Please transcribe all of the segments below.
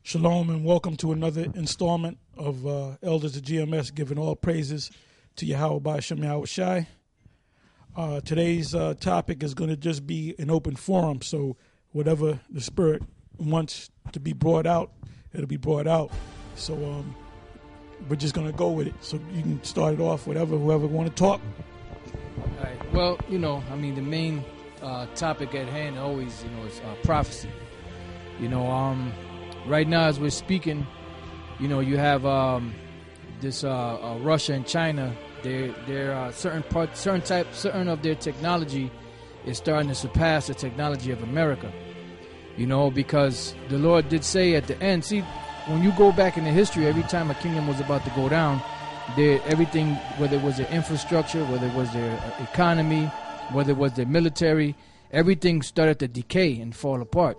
Shalom and welcome to another installment of Elders of GMS, giving all praises to Yahweh Ba'Shem Yahweh Shai. Today's topic is going to just be an open forum, so whatever the Spirit wants to be brought out, it'll be brought out. So we're just going to go with it. So you can start it off, whoever want to talk. All right. Well, the main topic at hand always, is prophecy. Right now, as we're speaking, you have this Russia and China. Their certain of their technology is starting to surpass the technology of America. Because the Lord did say at the end. See, when you go back into history, every time a kingdom was about to go down, everything, whether it was their infrastructure, whether it was their economy, whether it was their military, everything started to decay and fall apart.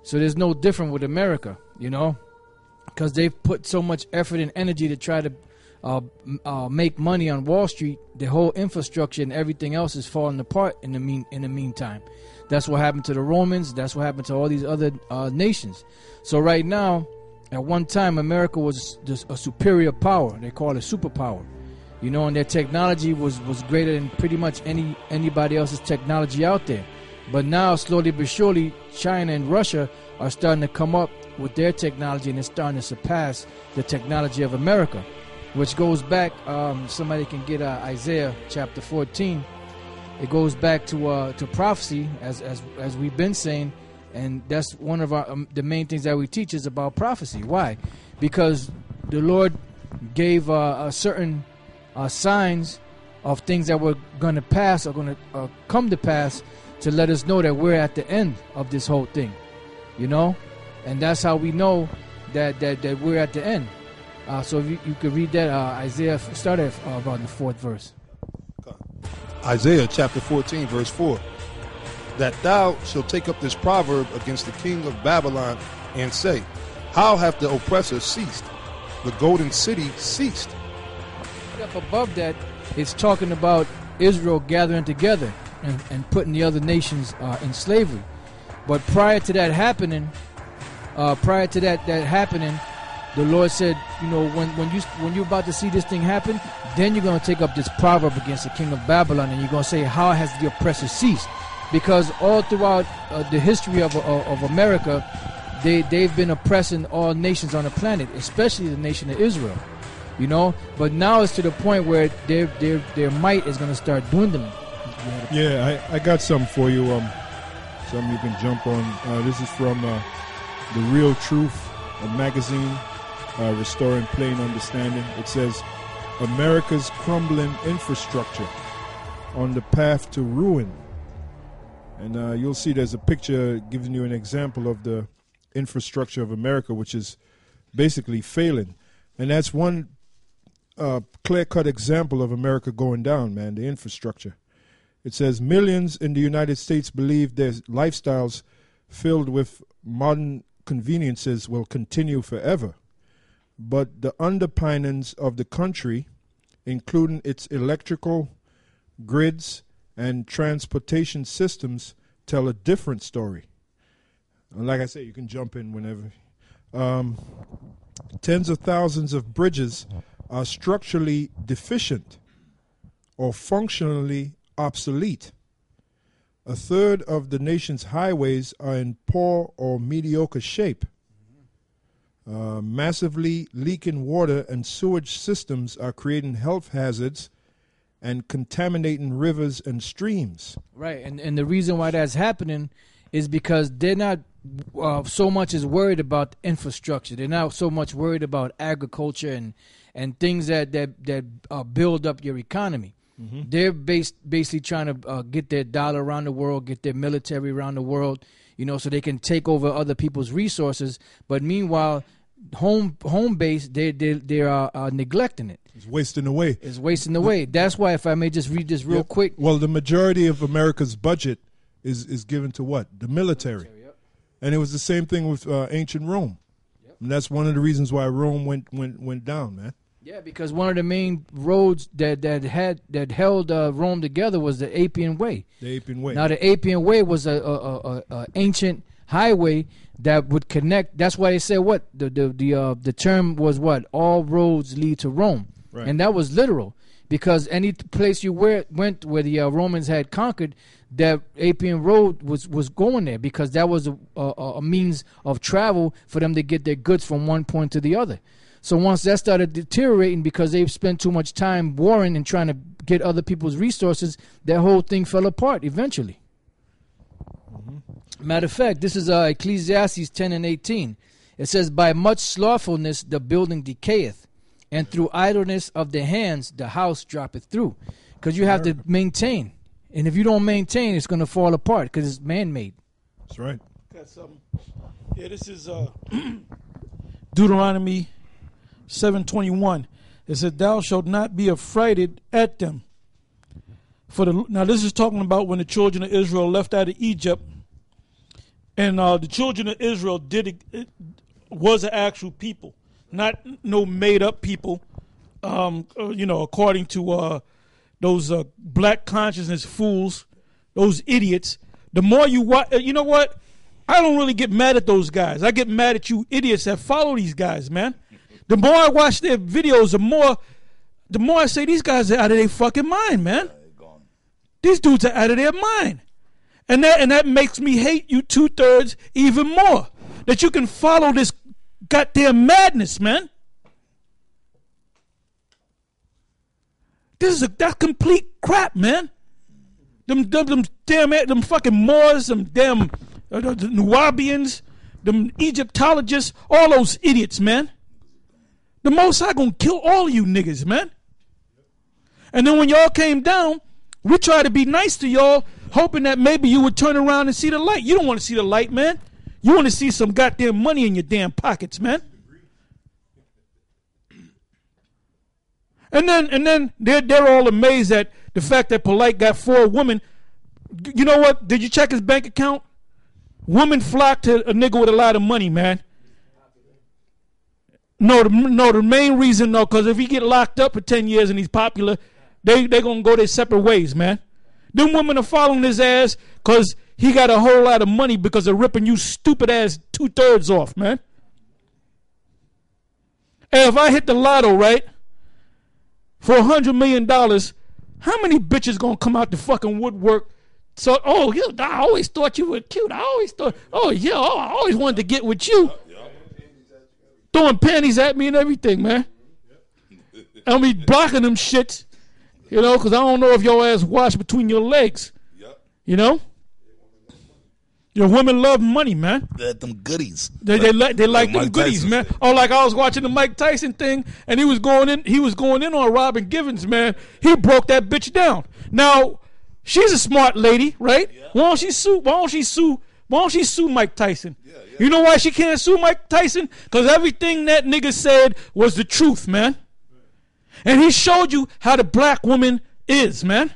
So there's no different with America, because they've put so much effort and energy to try to make money on Wall Street. The whole infrastructure and everything else is falling apart in the meantime. That's what happened to the Romans. That's what happened to all these other nations. So right now, at one time, America was a superior power. They call it a superpower, and their technology was greater than pretty much anybody else's technology out there. But now, slowly but surely, China and Russia are starting to come up with their technology, and it's starting to surpass the technology of America, which goes back. Somebody can get Isaiah chapter 14. It goes back to prophecy, as we've been saying, and that's one of the main things that we teach is about prophecy. Why? Because the Lord gave certain signs of things that were going to pass or going to come to pass, to let us know that we're at the end of this whole thing, and that's how we know that we're at the end. So if you could read that, Isaiah, start at about the 4th verse. Isaiah chapter 14, verse 4. That thou shalt take up this proverb against the king of Babylon and say, how hath the oppressor ceased? The golden city ceased. Up above that, it's talking about Israel gathering together and putting the other nations in slavery. But prior to that happening, the Lord said, when you're about to see this thing happen, then you're going to take up this proverb against the king of Babylon, and you're going to say, how has the oppressor ceased? Because all throughout the history of America, they've been oppressing all nations on the planet, especially the nation of Israel. But now it's to the point where their might is going to start dwindling. Yeah, I got something for you. Something you can jump on. This is from The Real Truth, a magazine, Restoring Plain Understanding. It says, America's crumbling infrastructure on the path to ruin. And you'll see there's a picture giving you an example of the infrastructure of America, which is basically failing. And that's one clear-cut example of America going down, man, the infrastructure. It says millions in the United States believe their lifestyles filled with modern conveniences will continue forever. But the underpinnings of the country, including its electrical grids and transportation systems, tell a different story. And like I say, you can jump in whenever. Tens of thousands of bridges are structurally deficient or functionally obsolete. A third of the nation's highways are in poor or mediocre shape. Massively leaking water and sewage systems are creating health hazards and contaminating rivers and streams. Right, and the reason why that's happening is because they're not so much as worried about infrastructure. They're not so much worried about agriculture and things that build up your economy. Mm-hmm. They're basically trying to get their dollar around the world, get their military around the world, so they can take over other people's resources. But meanwhile, home base, they're neglecting it. It's wasting away. It's wasting away. That's why, if I may just read this real quick. Well, the majority of America's budget is given to what? The military. Yep. And it was the same thing with ancient Rome. Yep. And that's one of the reasons why Rome went down, man. Yeah, because one of the main roads that held Rome together was the Appian Way. The Appian Way. Now, the Appian Way was a ancient highway that would connect. That's why they said what the term was, what all roads lead to Rome, Right. and that was literal, because any place you went where the Romans had conquered, that Appian Road was going there, because that was a means of travel for them to get their goods from one point to the other. So once that started deteriorating because they've spent too much time warring and trying to get other people's resources, that whole thing fell apart eventually. Matter of fact, this is Ecclesiastes 10:18. It says, "By much slothfulness the building decayeth, and through idleness of the hands the house droppeth through." Because you have to maintain. And if you don't maintain, it's going to fall apart because it's man-made. That's right. Got something. Yeah, this is Deuteronomy 7:21. It said, "Thou shalt not be affrighted at them." Now this is talking about when the children of Israel left out of Egypt, and the children of Israel was an actual people, not no made up people. According to those black consciousness fools, those idiots. The more you watch, you know what? I don't really get mad at those guys. I get mad at you idiots that follow these guys, man. The more I watch their videos, the more I say these guys are out of their fucking mind, man. These dudes are out of their mind. And that makes me hate you 2/3 even more. That you can follow this goddamn madness, man. That's complete crap, man. Them fucking Moors, them damn the Nubians, them Egyptologists, all those idiots, man. The Most High gonna kill all you niggas, man. And then when y'all came down, we tried to be nice to y'all, hoping that maybe you would turn around and see the light. You don't want to see the light, man. You want to see some goddamn money in your damn pockets, man. And then they're all amazed at the fact that Polite got 4 women. You know what? Did you check his bank account? Women flock to a nigga with a lot of money, man. No, the main reason, though, because if he get locked up for 10 years and he's popular, they going to go their separate ways, man. Them women are following his ass because he got a whole lot of money because of ripping you stupid ass 2/3 off, man. And if I hit the lotto, right, for $100 million, how many bitches going to come out the fucking woodwork? So, I always thought you were cute. I always wanted to get with you. Throwing panties at me and everything, man. I'll be blocking them shits, because I don't know if your ass washed between your legs. Your women love money, man. They had them goodies. They like them goodies, man. Oh, like I was watching the Mike Tyson thing, and he was going in on Robin Givens, man. He broke that bitch down. Now, she's a smart lady, right? Yeah. Why don't she sue Mike Tyson? Yeah. You know why she can't sue Mike Tyson? Because everything that nigga said was the truth, man. And he showed you how the black woman is, man.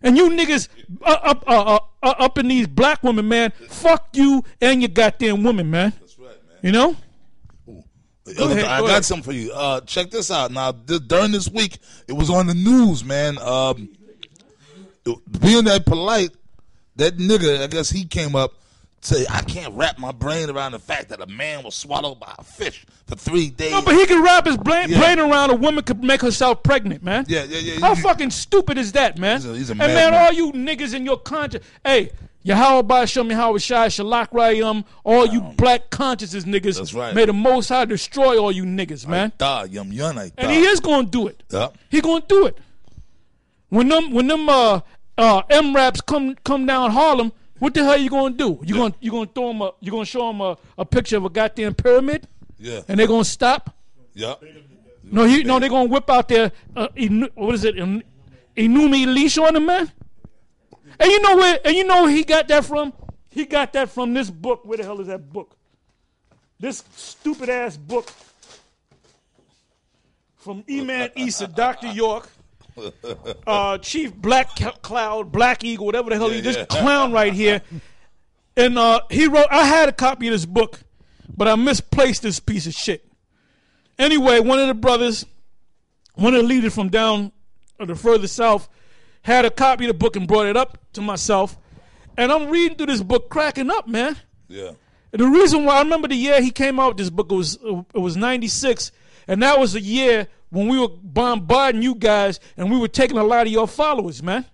And you niggas up in these black women, man, fuck you and your goddamn woman, man. That's right, man. You know? I got something for you. Check this out. Now, during this week, it was on the news, man. Being that Polite, that nigga, I guess he came up, say, I can't wrap my brain around the fact that a man was swallowed by a fish for 3 days. No, but he can wrap his brain around a woman could make herself pregnant, man. Yeah. How fucking stupid is that, man? He's a and man, all you niggas in your conscience, hey, Yahweh show me how Shai Shalak Rayum, all you black consciences niggas, that's right. May the Most High destroy all you niggas, man. And he is gonna do it. Yep. He gonna do it. When them M-Raps come down Harlem, what the hell you gonna do? You gonna throw them you gonna show them a picture of a goddamn pyramid? Yeah. And they're gonna stop? Yeah. No, they're gonna whip out their what is it? Inumi leash on them, man. And you know where he got that from? He got that from this book. Where the hell is that book? This stupid ass book from Eman Issa, Dr. York. Chief Black Cloud, Black Eagle, whatever the hell this clown right here. And he wrote, I had a copy of this book, but I misplaced this piece of shit. Anyway, one of the leaders from down the further south had a copy of the book and brought it up to myself. And I'm reading through this book cracking up, man. Yeah. And the reason why I remember the year he came out with this book, it was 96, and that was a year when we were bombarding you guys and we were taking a lot of your followers, man.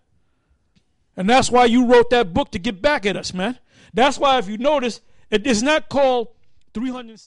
And that's why you wrote that book, to get back at us, man. That's why, if you notice, it is not called 300.